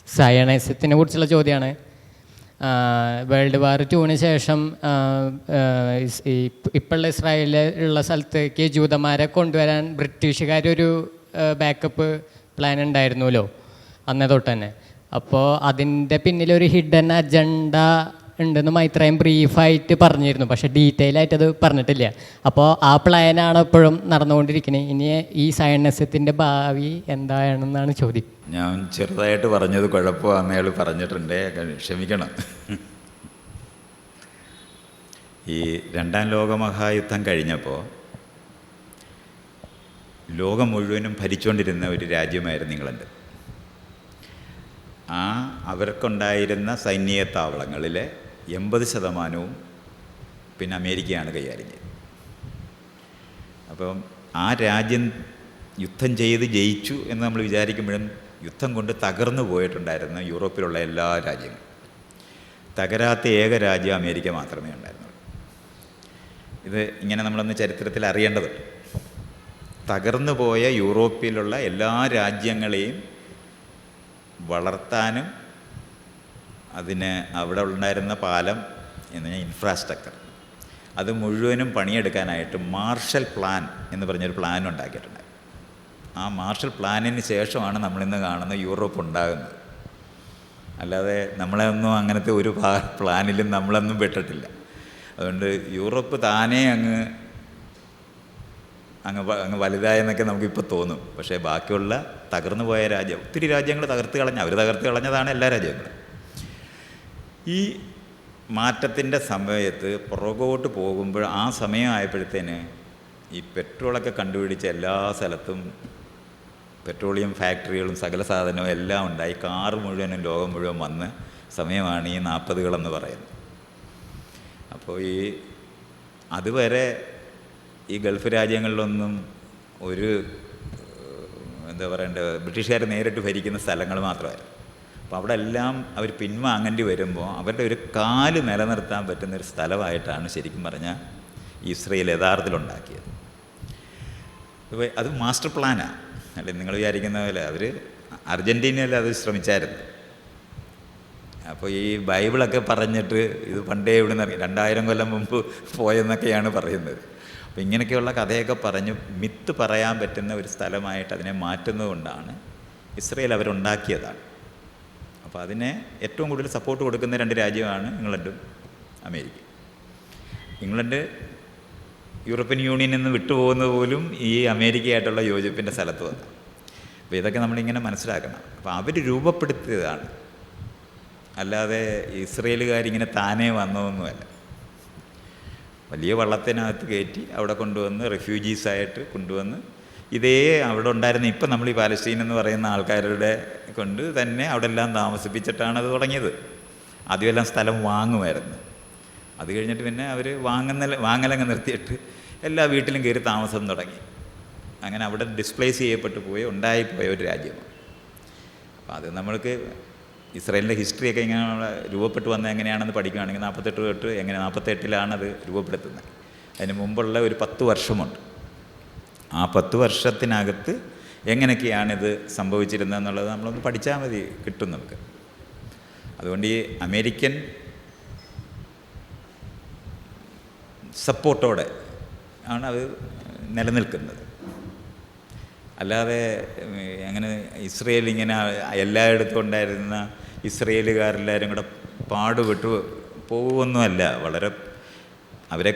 സയനൈസത്തിനെ കുറിച്ചുള്ള ചോദ്യമാണ്. World war 2 ശേഷം ഇപ്പോഴുള്ള ഇസ്രായേലിലുള്ള സ്ഥലത്തേക്ക് ജൂതന്മാരെ കൊണ്ടുവരാൻ ബ്രിട്ടീഷുകാരൊരു ബാക്കപ്പ് പ്ലാൻ ഉണ്ടായിരുന്നല്ലോ അന്നേ തൊട്ട് തന്നെ. അപ്പോൾ അതിൻ്റെ പിന്നിലൊരു ഹിഡൻ അജണ്ട ഉണ്ടെന്ന് മൈത്രേയൻ ബ്രീഫായിട്ട് പറഞ്ഞിരുന്നു, പക്ഷെ ഡീറ്റെയിൽ ആയിട്ട് അത് പറഞ്ഞിട്ടില്ല. അപ്പോൾ ആ പ്ലാനാണ് ഇപ്പോഴും നടന്നുകൊണ്ടിരിക്കുന്നത്. ഇനി ഈ സയനസത്തിൻ്റെ ഭാവി എന്താണെന്നാണ് ചോദ്യം. ഞാൻ ചെറുതായിട്ട് പറഞ്ഞത് കുഴപ്പമാണെന്ന് അയാൾ പറഞ്ഞിട്ടുണ്ട്, ക്ഷമിക്കണം. ഈ രണ്ടാം ലോകമഹായുദ്ധം കഴിഞ്ഞപ്പോൾ ലോകം മുഴുവനും ഭരിച്ചുകൊണ്ടിരുന്ന ഒരു രാജ്യമായിരുന്നു ഇംഗ്ലണ്ട്. അവർക്കുണ്ടായിരുന്ന സൈനിക താവളങ്ങളിലെ 80% പിന്നെ അമേരിക്കയാണ് കൈകാര്യം ചെയ്തത്. അപ്പം ആ രാജ്യം യുദ്ധം ചെയ്ത് ജയിച്ചു എന്ന് നമ്മൾ വിചാരിക്കുമ്പോഴും യുദ്ധം കൊണ്ട് തകർന്നു പോയിട്ടുണ്ടായിരുന്ന യൂറോപ്പിലുള്ള എല്ലാ രാജ്യങ്ങളും. തകരാത്ത ഏക രാജ്യം അമേരിക്ക മാത്രമേ ഉണ്ടായിരുന്നുള്ളൂ. ഇത് ഇങ്ങനെ നമ്മളൊന്ന് ചരിത്രത്തിൽ അറിയേണ്ടതുണ്ട്. തകർന്നു പോയ യൂറോപ്പിലുള്ള എല്ലാ രാജ്യങ്ങളെയും വളർത്താനും അതിന് അവിടെ ഉണ്ടായിരുന്ന പാലം എന്ന് പറഞ്ഞാൽ ഇൻഫ്രാസ്ട്രക്ചർ അത് മുഴുവനും പണിയെടുക്കാനായിട്ട് മാർഷൽ പ്ലാൻ എന്ന് പറഞ്ഞൊരു പ്ലാൻ ഉണ്ടാക്കിയിട്ടുണ്ട്. ആ മാർഷൽ പ്ലാനിന് ശേഷമാണ് നമ്മളിന്ന് കാണുന്ന യൂറോപ്പ് ഉണ്ടാകുന്നത്. അല്ലാതെ നമ്മളൊന്നും അങ്ങനത്തെ ഒരു പ്ലാനിലും നമ്മളൊന്നും പെട്ടിട്ടില്ല. അതുകൊണ്ട് യൂറോപ്പ് താനേ അങ്ങ് വലുതായെന്നൊക്കെ നമുക്കിപ്പോൾ തോന്നും. പക്ഷേ ബാക്കിയുള്ള തകർന്നു പോയ രാജ്യം, ഒത്തിരി രാജ്യങ്ങൾ തകർത്ത് കളഞ്ഞതാണ് എല്ലാ രാജ്യങ്ങളും. ഈ മാറ്റത്തിൻ്റെ സമയത്ത് പുറകോട്ട് പോകുമ്പോൾ ആ സമയമായപ്പോഴത്തേന് ഈ പെട്രോളൊക്കെ കണ്ടുപിടിച്ച എല്ലാ സ്ഥലത്തും പെട്രോളിയം ഫാക്ടറികളും സകല സാധനവും എല്ലാം ഉണ്ടായി. കാറ് മുഴുവനും ലോകം മുഴുവൻ വന്ന് സമയമാണ് ഈ 40കളെന്ന് പറയുന്നത്. അപ്പോൾ അതുവരെ ഈ ഗൾഫ് രാജ്യങ്ങളിലൊന്നും ഒരു എന്താ പറയേണ്ടത്, ബ്രിട്ടീഷുകാർ നേരിട്ട് ഭരിക്കുന്ന സ്ഥലങ്ങൾ മാത്രമായിരുന്നു. അപ്പോൾ അവിടെ എല്ലാം അവർ പിൻവാങ്ങേണ്ടി വരുമ്പോൾ അവരുടെ ഒരു കാല് നിലനിർത്താൻ പറ്റുന്നൊരു സ്ഥലമായിട്ടാണ് ശരിക്കും പറഞ്ഞാൽ ഇസ്രയേൽ യഥാർത്ഥത്തിലുണ്ടാക്കിയത്. അപ്പോൾ അത് മാസ്റ്റർ പ്ലാനാണ്. അല്ലെ നിങ്ങൾ വിചാരിക്കുന്ന പോലെ അവർ അർജൻറ്റീനയിൽ അത് ശ്രമിച്ചായിരുന്നു. അപ്പോൾ ഈ ബൈബിളൊക്കെ പറഞ്ഞിട്ട് ഇത് പണ്ടേ ഇവിടെ നിന്ന് 2000 കൊല്ലം മുമ്പ് പോയെന്നൊക്കെയാണ് പറയുന്നത്. അപ്പോൾ ഇങ്ങനെയൊക്കെയുള്ള കഥയൊക്കെ പറഞ്ഞ് മിത്ത് പറയാൻ പറ്റുന്ന ഒരു സ്ഥലമായിട്ട് അതിനെ മാറ്റുന്നതുകൊണ്ടാണ് ഇസ്രയേൽ അവരുണ്ടാക്കിയതാണ്. അപ്പോൾ അതിനെ ഏറ്റവും കൂടുതൽ സപ്പോർട്ട് കൊടുക്കുന്ന 2 രാജ്യമാണ് ഇംഗ്ലണ്ടും അമേരിക്കയും. ഇംഗ്ലണ്ട് യൂറോപ്യൻ യൂണിയനിൽ നിന്ന് വിട്ടുപോകുന്നത് പോലും ഈ അമേരിക്കയായിട്ടുള്ള യോജിപ്പിൻ്റെ സ്ഥലത്ത് വന്നു. അപ്പോൾ ഇതൊക്കെ നമ്മളിങ്ങനെ മനസ്സിലാക്കണം. അപ്പോൾ അവർ രൂപപ്പെടുത്തിയതാണ്, അല്ലാതെ ഇസ്രയേലുകാരിങ്ങനെ താനേ വന്നതൊന്നുമല്ല. വലിയ വള്ളത്തിനകത്ത് കയറ്റി അവിടെ കൊണ്ടുവന്ന് റെഫ്യൂജീസായിട്ട് കൊണ്ടുവന്ന് ഇതേ അവിടെ ഉണ്ടായിരുന്ന ഇപ്പം നമ്മൾ ഈ പാലസ്തീൻ എന്ന് പറയുന്ന ആൾക്കാരുടെ കൊണ്ട് തന്നെ അവിടെ എല്ലാം താമസിപ്പിച്ചിട്ടാണ് അത് തുടങ്ങിയത്. ആദ്യമെല്ലാം സ്ഥലം വാങ്ങുമായിരുന്നു. അത് കഴിഞ്ഞിട്ട് പിന്നെ അവർ വാങ്ങലങ്ങ് നിർത്തിയിട്ട് എല്ലാ വീട്ടിലും കയറി താമസം തുടങ്ങി. അങ്ങനെ അവിടെ ഡിസ്പ്ലേസ് ചെയ്യപ്പെട്ടു ഉണ്ടായിപ്പോയ ഒരു രാജ്യമാണ്. അപ്പോൾ അത് നമ്മൾക്ക് ഇസ്രായേലിൻ്റെ ഹിസ്റ്ററിയൊക്കെ ഇങ്ങനെ രൂപപ്പെട്ടു വന്നത് എങ്ങനെയാണെന്ന് പഠിക്കുകയാണെങ്കിൽ 48 അത് രൂപപ്പെടുത്തുന്നത്. അതിന് മുമ്പുള്ള ഒരു 10 വർഷമുണ്ട്. ആ 10 വർഷത്തിനകത്ത് എങ്ങനെയൊക്കെയാണിത് സംഭവിച്ചിരുന്നതെന്നുള്ളത് നമ്മളൊന്ന് പഠിച്ചാൽ മതി, കിട്ടും നമുക്ക്. അതുകൊണ്ട് ഈ അമേരിക്കൻ സപ്പോർട്ടോടെ ആണ് അത് നിലനിൽക്കുന്നത്. അല്ലാതെ അങ്ങനെ ഇസ്രയേൽ ഇങ്ങനെ എല്ലായിടത്തും ഉണ്ടായിരുന്ന ഇസ്രയേലുകാരെല്ലാവരും കൂടെ പാടുപെട്ടു പോകുമൊന്നുമല്ല. വളരെ അവരെ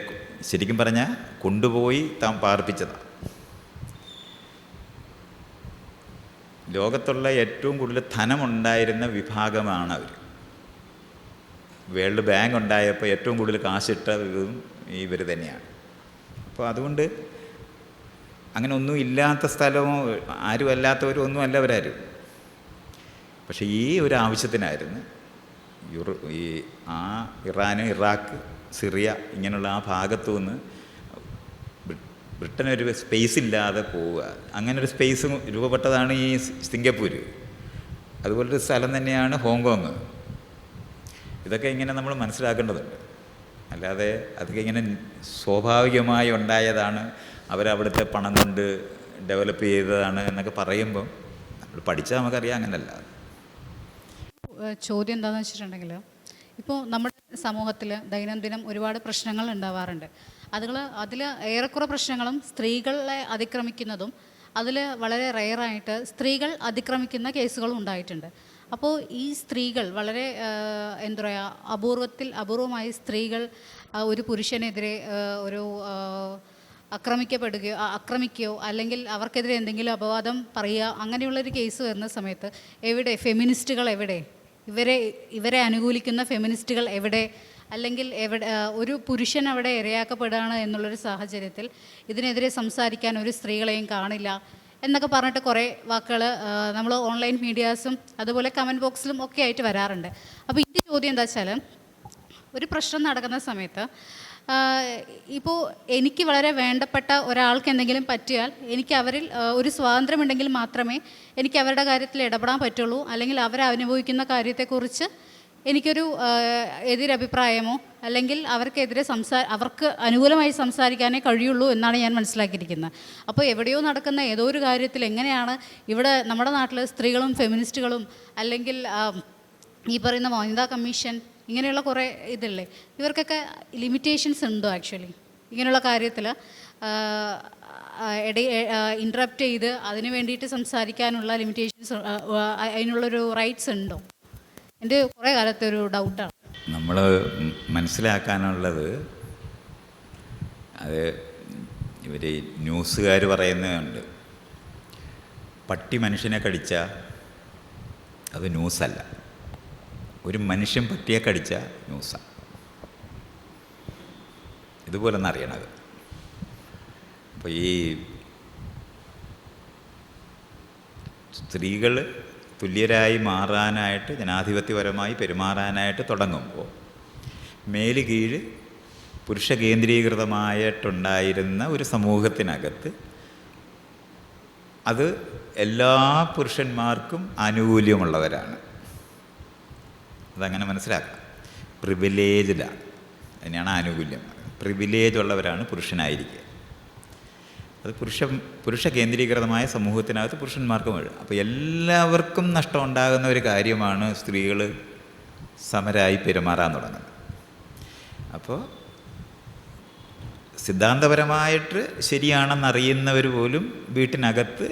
ശരിക്കും പറഞ്ഞാൽ കൊണ്ടുപോയി പാർപ്പിച്ചതാണ്. ലോകത്തുള്ള ഏറ്റവും കൂടുതൽ ധനമുണ്ടായിരുന്ന വിഭാഗമാണ് അവർ. വേൾഡ് ബാങ്ക് ഉണ്ടായപ്പോൾ ഏറ്റവും കൂടുതൽ കാശിട്ടതും ഇവർ തന്നെയാണ്. അപ്പോൾ അതുകൊണ്ട് അങ്ങനെ ഒന്നും ഇല്ലാത്ത സ്ഥലമോ ആരും അല്ലാത്തവരും ഒന്നും അല്ല അവരാരും. പക്ഷേ ഈ ഒരു ആവശ്യത്തിനായിരുന്നു ഇറാൻ, ഇറാഖ്, സിറിയ ഇങ്ങനെയുള്ള ആ ഭാഗത്തു നിന്ന് ബ്രിട്ടനൊരു സ്പേസ് ഇല്ലാതെ പോവുക. അങ്ങനൊരു സ്പേസ് രൂപപ്പെട്ടതാണ് ഈ സിംഗപ്പൂർ. അതുപോലൊരു സ്ഥലം തന്നെയാണ് ഹോങ്കോങ്. ഇതൊക്കെ ഇങ്ങനെ നമ്മൾ മനസ്സിലാക്കേണ്ടതുണ്ട്. അല്ലാതെ അതൊക്കെ ഇങ്ങനെ സ്വാഭാവികമായി ഉണ്ടായതാണ്, അവരവിടുത്തെ പണം കൊണ്ട് ഡെവലപ്പ് ചെയ്തതാണ് എന്നൊക്കെ പറയുമ്പം നമ്മൾ പഠിച്ചാൽ നമുക്കറിയാം അങ്ങനല്ല. ചോദ്യം എന്താണെന്ന് വെച്ചിട്ടുണ്ടെങ്കിൽ, ഇപ്പോൾ നമ്മുടെ സമൂഹത്തിൽ ദൈനംദിനം ഒരുപാട് പ്രശ്നങ്ങൾ ഉണ്ടാവാറുണ്ട്. അതിൽ ഏറെക്കുറെ പ്രശ്നങ്ങളും സ്ത്രീകളെ അതിക്രമിക്കുന്നതും അതിൽ വളരെ റെയറായിട്ട് സ്ത്രീകൾ അതിക്രമിക്കുന്ന കേസുകളും ഉണ്ടായിട്ടുണ്ട്. അപ്പോൾ ഈ സ്ത്രീകൾ വളരെ എന്താ പറയുക, അപൂർവമായി സ്ത്രീകൾ ഒരു പുരുഷനെതിരെ ഒരു ആക്രമിക്കുകയോ അല്ലെങ്കിൽ അവർക്കെതിരെ എന്തെങ്കിലും അപവാദം പറയുക, അങ്ങനെയുള്ളൊരു കേസ് വരുന്ന സമയത്ത് എവിടെ ഫെമിനിസ്റ്റുകൾ, എവിടെ ഇവരെ അനുകൂലിക്കുന്ന ഫെമിനിസ്റ്റുകൾ എവിടെ? അല്ലെങ്കിൽ ഒരു പുരുഷൻ അവിടെ ഇരയാക്കപ്പെടുകയാണ് എന്നുള്ളൊരു സാഹചര്യത്തിൽ ഇതിനെതിരെ സംസാരിക്കാൻ ഒരു സ്ത്രീകളെയും കാണില്ല എന്നൊക്കെ പറഞ്ഞിട്ട് കുറേ വാക്കുകൾ നമ്മൾ ഓൺലൈൻ മീഡിയാസും അതുപോലെ കമൻറ്റ് ബോക്സിലും ഒക്കെ ആയിട്ട് വരാറുണ്ട്. അപ്പോൾ ഈ ചോദ്യം എന്താ വെച്ചാൽ, ഒരു പ്രശ്നം നടക്കുന്ന സമയത്ത് ഇപ്പോൾ എനിക്ക് വളരെ വേണ്ടപ്പെട്ട ഒരാൾക്ക് എന്തെങ്കിലും പറ്റിയാൽ എനിക്ക് അവരിൽ ഒരു സ്വാതന്ത്ര്യമുണ്ടെങ്കിൽ മാത്രമേ എനിക്ക് അവരുടെ കാര്യത്തിൽ ഇടപെടാൻ പറ്റുള്ളൂ, അല്ലെങ്കിൽ അവരനുഭവിക്കുന്ന കാര്യത്തെക്കുറിച്ച് എനിക്കൊരു എതിരഭിപ്രായമോ അല്ലെങ്കിൽ അവർക്കെതിരെ അവർക്ക് അനുകൂലമായി സംസാരിക്കാനേ കഴിയുള്ളൂ എന്നാണ് ഞാൻ മനസ്സിലാക്കിയിരിക്കുന്നത്. അപ്പോൾ എവിടെയോ നടക്കുന്ന ഏതോ ഒരു കാര്യത്തിൽ എങ്ങനെയാണ് ഇവിടെ നമ്മുടെ നാട്ടിൽ സ്ത്രീകളും ഫെമിനിസ്റ്റുകളും അല്ലെങ്കിൽ ഈ പറയുന്ന വനിതാ കമ്മീഷൻ ഇങ്ങനെയുള്ള കുറേ ഇതില്ലേ, ഇവർക്കൊക്കെ ലിമിറ്റേഷൻസ് ഉണ്ടോ ആക്ച്വലി ഇങ്ങനെയുള്ള കാര്യത്തിൽ ഇൻറ്ററപ്റ്റ് ചെയ്ത് അതിന് വേണ്ടിയിട്ട് സംസാരിക്കാനുള്ള ലിമിറ്റേഷൻസ്, അതിനുള്ളൊരു റൈറ്റ്സ് ഉണ്ടോ? എൻ്റെ കുറേ കാലത്തെ ഒരു ഡൗട്ടാണ്. നമ്മൾ മനസ്സിലാക്കാനുള്ളത്, അത് ഇവർ ന്യൂസുകാർ പറയുന്നുണ്ട്, പട്ടി മനുഷ്യനെ കടിച്ചാൽ അത് ന്യൂസല്ല, ഒരു മനുഷ്യൻ പട്ടിയെ കടിച്ചാൽ ന്യൂസാണ്. ഇതുപോലെ ഒന്ന് അറിയണത്. അപ്പോൾ ഈ സ്ത്രീകൾ തുല്യരായി മാറാനായിട്ട്, ജനാധിപത്യപരമായി പെരുമാറാനായിട്ട് തുടങ്ങുമ്പോൾ മേല് കീഴ് പുരുഷ കേന്ദ്രീകൃതമായിട്ടുണ്ടായിരുന്ന ഒരു സമൂഹത്തിനകത്ത് അത് എല്ലാ പുരുഷന്മാർക്കും ആനുകൂല്യമുള്ളവരാണ്. അതങ്ങനെ മനസ്സിലാക്കാം. പ്രിവിലേജ്ഡാണ്, അതിനാണ് ആനുകൂല്യം. പ്രിവിലേജ് ഉള്ളവരാണ് പുരുഷനായിരിക്കുക. അത് പുരുഷ കേന്ദ്രീകൃതമായ സമൂഹത്തിനകത്ത് പുരുഷന്മാർക്കും വരും. അപ്പോൾ എല്ലാവർക്കും നഷ്ടം ഉണ്ടാകുന്ന ഒരു കാര്യമാണ് സ്ത്രീകൾ സമരായി പെരുമാറാൻ തുടങ്ങുന്നത്. അപ്പോൾ സിദ്ധാന്തപരമായിട്ട് ശരിയാണെന്നറിയുന്നവർ പോലും വീട്ടിനകത്ത്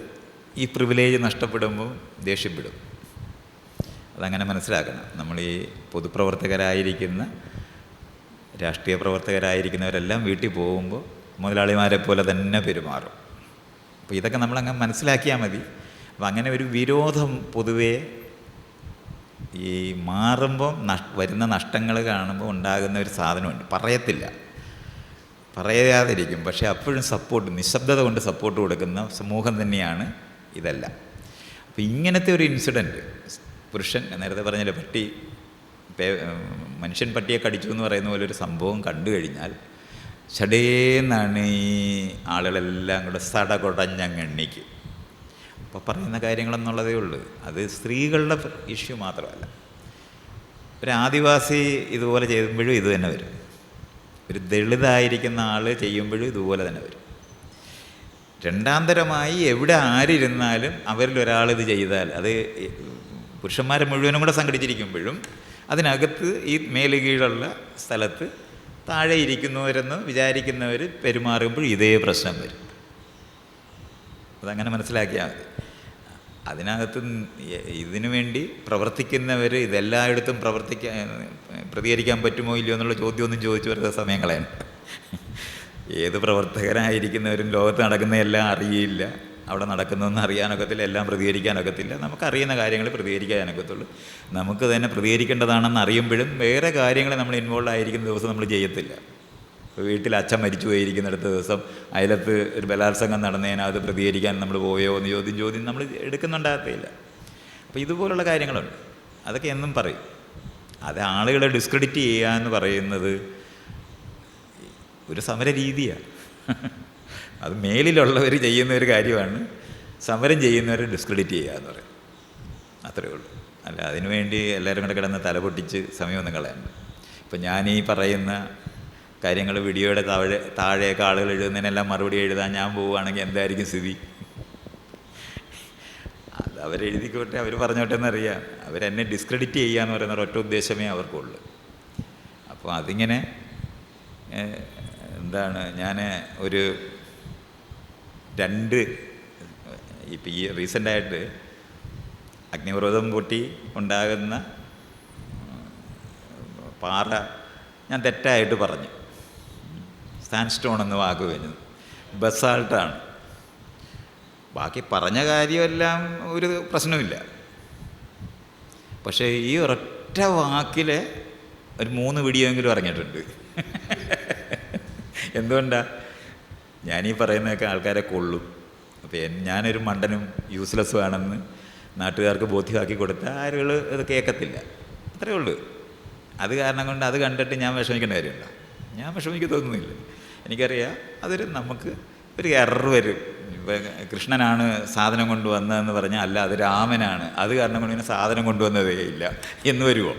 ഈ പ്രിവിലേജ് നഷ്ടപ്പെടുമ്പോൾ ദേഷ്യപ്പെടും. അതങ്ങനെ മനസ്സിലാക്കണം. നമ്മൾ ഈ പൊതുപ്രവർത്തകരായിരിക്കുന്ന, രാഷ്ട്രീയ പ്രവർത്തകരായിരിക്കുന്നവരെല്ലാം വീട്ടിൽ പോകുമ്പോൾ മുതലാളിമാരെ പോലെ തന്നെ പെരുമാറും. അപ്പോൾ ഇതൊക്കെ നമ്മളങ്ങ് മനസ്സിലാക്കിയാൽ മതി. അപ്പോൾ അങ്ങനെ ഒരു വിരോധം പൊതുവേ ഈ മാറുമ്പോൾ വരുന്ന നഷ്ടങ്ങൾ കാണുമ്പോൾ ഉണ്ടാകുന്ന ഒരു സാധനമുണ്ട്. പറയാതിരിക്കും, പക്ഷേ അപ്പോഴും സപ്പോർട്ട്, നിശബ്ദത കൊണ്ട് സപ്പോർട്ട് കൊടുക്കുന്ന സമൂഹം തന്നെയാണ് ഇതെല്ലാം. അപ്പോൾ ഇങ്ങനത്തെ ഒരു ഇൻസിഡൻറ്റ്, പുരുഷൻ നേരത്തെ പറഞ്ഞില്ലേ, മനുഷ്യൻ പട്ടിയെ കടിച്ചു എന്ന് പറയുന്ന പോലെ ഒരു സംഭവം കണ്ടു കഴിഞ്ഞാൽ ചടേന്നാണ് ഈ ആളുകളെല്ലാം കൂടെ സടകൊടഞ്ഞങ്ങെണ്ണിക്ക്. അപ്പോൾ പറയുന്ന കാര്യങ്ങളെന്നുള്ളതേ ഉള്ളൂ. അത് സ്ത്രീകളുടെ ഇഷ്യൂ മാത്രമല്ല. ഒരു ആദിവാസി ഇതുപോലെ ചെയ്യുമ്പോഴും ഇത് തന്നെ വരും. ഒരു ദളിതായിരിക്കുന്ന ആൾ ചെയ്യുമ്പോഴും ഇതുപോലെ തന്നെ വരും. രണ്ടാന്തരമായി എവിടെ ആരിരുന്നാലും അവരിൽ ഒരാളിത് ചെയ്താൽ, അത് പുരുഷന്മാരെ മുഴുവനും കൂടെ സംഘടിച്ചിരിക്കുമ്പോഴും അതിനകത്ത് ഈ മേല് കീഴുള്ള സ്ഥലത്ത് താഴെ ഇരിക്കുന്നവരെന്ന് വിചാരിക്കുന്നവർ പെരുമാറുമ്പോൾ ഇതേ പ്രശ്നം വരും. അതങ്ങനെ മനസ്സിലാക്കിയാൽ മതി. അതിനകത്ത് ഇതിനു വേണ്ടി പ്രവർത്തിക്കുന്നവർ ഇതെല്ലായിടത്തും പ്രതികരിക്കാൻ പറ്റുമോ ഇല്ലയോ എന്നുള്ള ചോദ്യമൊന്നും ചോദിച്ചു വെറുതെ സമയം കളയണം. ഏത് പ്രവർത്തകരായിരിക്കുന്നവരും ലോകത്ത് നടക്കുന്നതെല്ലാം അറിയില്ല, അവിടെ നടക്കുന്നതെന്ന് അറിയാനൊക്കത്തില്ല, എല്ലാം പ്രതികരിക്കാനൊക്കത്തില്ല. നമുക്കറിയുന്ന കാര്യങ്ങൾ പ്രതികരിക്കാനൊക്കത്തുള്ളൂ. നമുക്ക് തന്നെ പ്രതികരിക്കേണ്ടതാണെന്ന് അറിയുമ്പോഴും വേറെ കാര്യങ്ങൾ നമ്മൾ ഇൻവോൾവ് ആയിരിക്കുന്ന ദിവസം നമ്മൾ ചെയ്യത്തില്ല. വീട്ടിൽ അച്ഛൻ മരിച്ചു പോയിരിക്കുന്നിടത്ത് ദിവസം അയലത്ത് ഒരു ബലാത്സംഗം നടന്നതിനകത്ത് പ്രതികരിക്കാൻ നമ്മൾ പോയോ എന്ന് ചോദ്യം നമ്മൾ എടുക്കുന്നുണ്ടാകത്തില്ല. അപ്പോൾ ഇതുപോലുള്ള കാര്യങ്ങളുണ്ട്. അതൊക്കെ എന്നും പറയും. അത് ആളുകളെ ഡിസ്ക്രെഡിറ്റ് ചെയ്യുക എന്ന് പറയുന്നത് ഒരു സമര രീതിയാണ്. അത് മേലിലുള്ളവർ ചെയ്യുന്ന ഒരു കാര്യമാണ്. സമരം ചെയ്യുന്നവരെ ഡിസ്ക്രെഡിറ്റ് ചെയ്യുക എന്ന് പറയും. അത്രയേ ഉള്ളൂ. അല്ല അതിനുവേണ്ടി എല്ലാവരും കൂടെ കിടന്ന് തലപൊട്ടിച്ച് സമയമൊന്നും കളയണ്ട. ഇപ്പം ഞാനീ പറയുന്ന കാര്യങ്ങൾ വീഡിയോയുടെ താഴെയൊക്കെ ആളുകൾ എഴുതുന്നതിനെല്ലാം മറുപടി എഴുതാൻ ഞാൻ പോവുകയാണെങ്കിൽ എന്തായിരിക്കും സ്ഥിതി? അവരെഴുതിക്കോട്ടെ, അവർ പറഞ്ഞോട്ടെ എന്നറിയാം. അവരെന്നെ ഡിസ്ക്രെഡിറ്റ് ചെയ്യുക എന്ന് പറയുന്ന ഒരൊറ്റ ഉദ്ദേശമേ അവർക്കുള്ളൂ. അപ്പോൾ അതിങ്ങനെ എന്താണ്, ഞാൻ ഒരു 2 ഇപ്പം ഈ റീസെൻ്റായിട്ട് അഗ്നിപർവ്വതം പൊട്ടി ഉണ്ടാകുന്ന പാറ ഞാൻ തെറ്റായിട്ട് പറഞ്ഞു. സാൻഡ്സ്റ്റോൺ എന്ന വാക്ക് വരുന്നത് ബസാൾട്ടാണ്. ബാക്കി പറഞ്ഞ കാര്യമെല്ലാം ഒരു പ്രശ്നമില്ല. പക്ഷേ ഈ ഒരൊറ്റ വാക്കിൽ ഒരു 3 വീഡിയോയെങ്കിലും ഇറങ്ങിയിട്ടുണ്ട്. എന്തുകൊണ്ടാണ്? ഞാനീ പറയുന്നതൊക്കെ ആൾക്കാരെ കൊള്ളും. അപ്പോൾ ഞാനൊരു മണ്ടനും യൂസ്ലെസ്സും ആണെന്ന് നാട്ടുകാർക്ക് ബോധ്യമാക്കി കൊടുത്താൽ ആരുകൾ ഇത് കേൾക്കത്തില്ല. അത്രയേ ഉള്ളൂ. അത് കാരണം കൊണ്ട് അത് കണ്ടിട്ട് ഞാൻ വിഷമിക്കേണ്ട കാര്യമുണ്ടോ? ഞാൻ വിഷമിക്കത്തൊന്നുമില്ല. എനിക്കറിയാം അതൊരു നമുക്ക് ഒരു എറർ വരും. ഇപ്പം കൃഷ്ണനാണ് സാധനം കൊണ്ടുവന്നതെന്ന് പറഞ്ഞാൽ അല്ല, അത് രാമനാണ്, അത് കാരണം കൊണ്ട് ഇങ്ങനെ സാധനം കൊണ്ടുവന്നതേ ഇല്ല എന്ന് വരുമോ?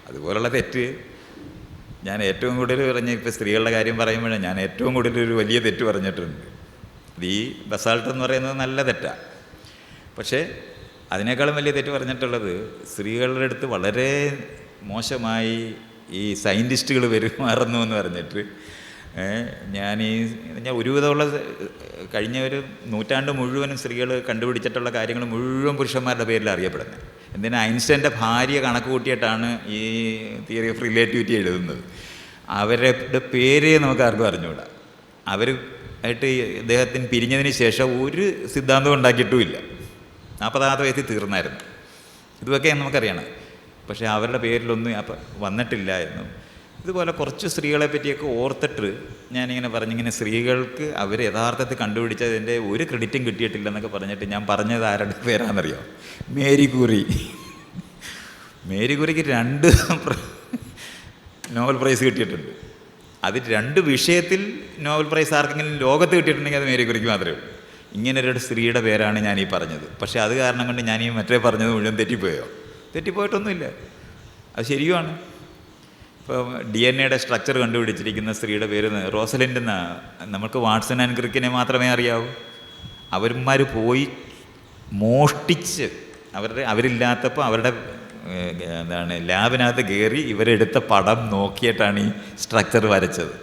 അതുപോലുള്ള തെറ്റ് ഞാൻ ഏറ്റവും കൂടുതൽ പറഞ്ഞ, ഇപ്പോൾ സ്ത്രീകളുടെ കാര്യം പറയുമ്പോഴേ ഞാൻ ഏറ്റവും കൂടുതൽ ഒരു വലിയ തെറ്റ് പറഞ്ഞിട്ടുണ്ട്. ഈ ബസാൾട്ട് എന്ന് പറയുന്നത് നല്ല തെറ്റാണ്. പക്ഷേ അതിനേക്കാളും വലിയ തെറ്റ് പറഞ്ഞിട്ടുള്ളത് സ്ത്രീകളുടെ അടുത്ത് വളരെ മോശമായി ഈ സയൻറ്റിസ്റ്റുകൾ പെരുമാറുന്നു എന്ന് പറഞ്ഞിട്ട് ഞാൻ ഒരുവിധമുള്ള കഴിഞ്ഞ ഒരു നൂറ്റാണ്ട് മുഴുവനും സ്ത്രീകൾ കണ്ടുപിടിച്ചിട്ടുള്ള കാര്യങ്ങൾ മുഴുവൻ പുരുഷന്മാരുടെ പേരിൽ അറിയപ്പെടുന്നത്. എന്തിനാ? ഐൻസ്റ്റൈൻ്റെ ഭാര്യ കണക്ക് കൂട്ടിയിട്ടാണ് ഈ തിയറി ഓഫ് റിലേറ്റിവിറ്റി എഴുതുന്നത്. അവരുടെ പേര് നമുക്ക് ആർക്കും അറിഞ്ഞുകൂടാ. അവർ ആയിട്ട് ഇദ്ദേഹത്തിന് പിരിഞ്ഞതിന് ശേഷം ഒരു സിദ്ധാന്തം ഉണ്ടാക്കിയിട്ടുമില്ല. 40ാമത്തെ വയസ്സിൽ തീർന്നായിരുന്നു. ഇതൊക്കെ നമുക്കറിയണം. പക്ഷേ അവരുടെ പേരിലൊന്നും അപ്പം വന്നിട്ടില്ല എന്നും. ഇതുപോലെ കുറച്ച് സ്ത്രീകളെ പറ്റിയൊക്കെ ഓർത്തിട്ട് ഞാനിങ്ങനെ പറഞ്ഞിങ്ങനെ സ്ത്രീകൾക്ക് അവർ യഥാർത്ഥത്തിൽ കണ്ടുപിടിച്ചതിൻ്റെ ഒരു ക്രെഡിറ്റും കിട്ടിയിട്ടില്ലെന്നൊക്കെ പറഞ്ഞിട്ട് ഞാൻ പറഞ്ഞത് ആരുടെ പേരാണെന്നറിയോ? Marie Curie. മേരി ക്യൂറിക്ക് 2 നോബൽ പ്രൈസ് കിട്ടിയിട്ടുണ്ട്. അത് 2 വിഷയത്തിൽ നോബൽ പ്രൈസ് ആർക്കെങ്കിലും ലോകത്ത് കിട്ടിയിട്ടുണ്ടെങ്കിൽ അത് മേരി ക്യൂറിക്ക് മാത്രമേ ഉള്ളൂ. ഇങ്ങനൊരു സ്ത്രീയുടെ പേരാണ് ഞാൻ ഈ പറഞ്ഞത്. പക്ഷേ അത് കാരണം കൊണ്ട് ഞാൻ ഈ മറ്റേ പറഞ്ഞത് മുഴുവൻ തെറ്റിപ്പോയോ? തെറ്റിപ്പോയിട്ടൊന്നുമില്ല. അത് ശരിയുമാണ്. ഇപ്പോൾ DNA സ്ട്രക്ചർ കണ്ടുപിടിച്ചിരിക്കുന്ന സ്ത്രീയുടെ പേര് റോസലിൻഡ് എന്നാണ്. നമുക്ക് വാട്സൺ ആൻഡ് ക്രിക്കിനെ മാത്രമേ അറിയാവൂ. അവന്മാർ പോയി മോഷ്ടിച്ച് അവരില്ലാത്തപ്പോൾ അവരുടെ എന്താണ് ലാബിനകത്ത് കയറി ഇവരെടുത്ത പടം നോക്കിയിട്ടാണ് ഈ സ്ട്രക്ചർ വരച്ചത്.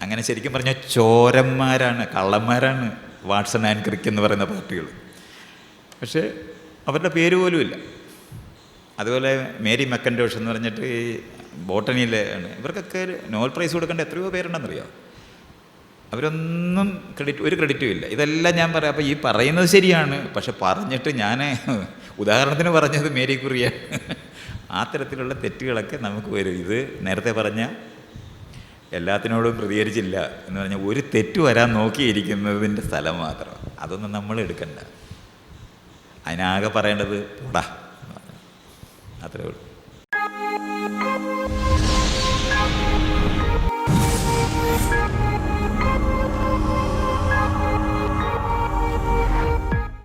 അങ്ങനെ ശരിക്കും പറഞ്ഞാൽ ചോരന്മാരാണ്, കള്ളന്മാരാണ് വാട്സൺ ആൻഡ് ക്രിക്ക് എന്ന് പറയുന്ന പാർട്ടികൾ. പക്ഷേ അവരുടെ പേര് പോലും ഇല്ല. അതുപോലെ മേരി മക്കൻഡോഷ് എന്ന് പറഞ്ഞിട്ട് ഈ ബോട്ടണിയിലെ ആണ്. ഇവർക്കൊക്കെ നോബൽ പ്രൈസ് കൊടുക്കേണ്ട എത്രയോ പേരുണ്ടെന്നറിയാം. അവരൊന്നും ഒരു ക്രെഡിറ്റും ഇല്ല. ഇതെല്ലാം ഞാൻ പറയാം. അപ്പോൾ ഈ പറയുന്നത് ശരിയാണ്. പക്ഷെ പറഞ്ഞിട്ട് ഞാൻ ഉദാഹരണത്തിന് പറഞ്ഞത് മേരി ക്യൂറിയാണ്. ആ തരത്തിലുള്ള തെറ്റുകളൊക്കെ നമുക്ക് വരും. ഇത് നേരത്തെ പറഞ്ഞ എല്ലാത്തിനോടും പ്രതികരിച്ചില്ല എന്ന് പറഞ്ഞാൽ ഒരു തെറ്റ് വരാൻ നോക്കിയിരിക്കുന്നതിൻ്റെ സ്ഥലം മാത്രം. അതൊന്നും നമ്മൾ എടുക്കണ്ട. അതിനാകെ പറയേണ്ടത് പോടാ, അത്രേ ഉള്ളൂ.